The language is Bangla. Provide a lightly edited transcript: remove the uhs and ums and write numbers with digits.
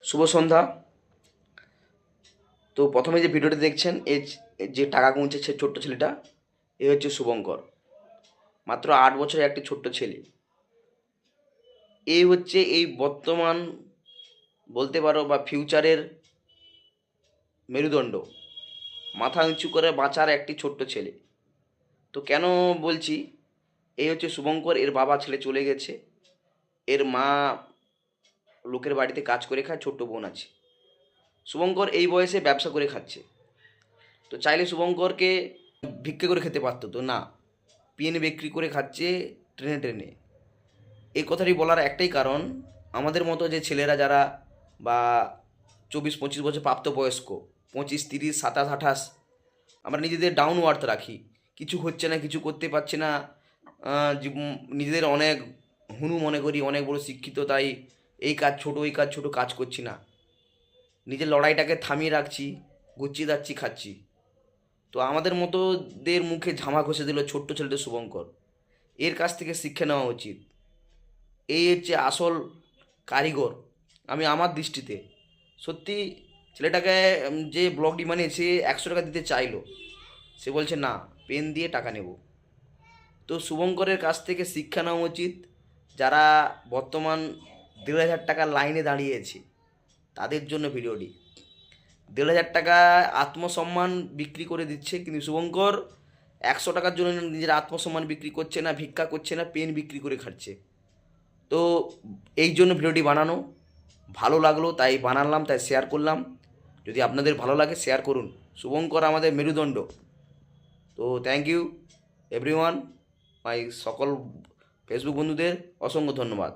শুভ সন্ধ্যা। তো প্রথমে যে ভিডিওটি দেখছেন যে টাকা গুনছে সে ছোট্ট ছেলেটা, এ হচ্ছে শুভঙ্কর। মাত্র 8 বছরের একটি ছোট্ট ছেলে। এই হচ্ছে এই বর্তমান বলতে পারো বা ফিউচারের মেরুদণ্ড, মাথা উঁচু করে বাঁচার একটি ছোট্ট ছেলে। তো কেন বলছি, এই হচ্ছে শুভঙ্কর। এর বাবা ছেলে চলে গেছে, এর মা লোকের বাড়িতে কাজ করে খায়, ছোট্ট বোন আছে। শুভঙ্কর এই বয়সে ব্যবসা করে খাচ্ছে। তো চাইলে শুভঙ্করকে ভিক্ষে করে খেতে পারতো, তো না, পেন বিক্রি করে খাচ্ছে ট্রেনে ট্রেনে। এই কথাটি বলার একটাই কারণ, আমাদের মতো যে ছেলেরা যারা বা 24-25 বছর প্রাপ্তবয়স্ক, 25, 30, 27, 28, আমরা নিজেদের ডাউন ওয়ার্থ রাখি। কিছু হচ্ছে না, কিছু করতে পারছি না, নিজেদের অনেক হুনু মনে করি, অনেক বড় শিক্ষিত, তাই এই কাজ ছোট, এই কাজ ছোট, কাজ করছি না, নিজের লড়াইটাকে থামিয়ে রাখছি, গুছিয়ে যাচ্ছি, খাচ্ছি। তো আমাদের মতোদের মুখে ঝামা ঘষে দিল ছোট্ট ছেলেটা শুভঙ্কর। এর কাছ থেকে শিক্ষা নেওয়া উচিত। এই হচ্ছে আসল কারিগর আমি আমার দৃষ্টিতে। সত্যি ছেলেটাকে যে ব্লগটি বানিয়েছে 100 টাকা দিতে চাইলো, সে বলছে না, পেন দিয়ে টাকা নেব। তো শুভঙ্করের কাছ থেকে শিক্ষা নেওয়া উচিত। যারা বর্তমান 1,500 টাকার লাইনে দাঁড়িয়েছে তাদের জন্য ভিডিওটি। 1,500 টাকা আত্মসম্মান বিক্রি করে দিচ্ছে, কিন্তু শুভঙ্কর 100 টাকার জন্য নিজের আত্মসম্মান বিক্রি করছে না, ভিক্ষা করছে না, পেন বিক্রি করে খাচ্ছে। তো এই জন্য ভিডিওটি বানানো, ভালো লাগলো তাই বানালাম, তাই শেয়ার করলাম। যদি আপনাদের ভালো লাগে শেয়ার করুন। শুভঙ্কর আমাদের মেরুদণ্ড। তো থ্যাংক ইউ এভরিওয়ান, মাই সকল ফেসবুক বন্ধুদের অসংখ্য ধন্যবাদ।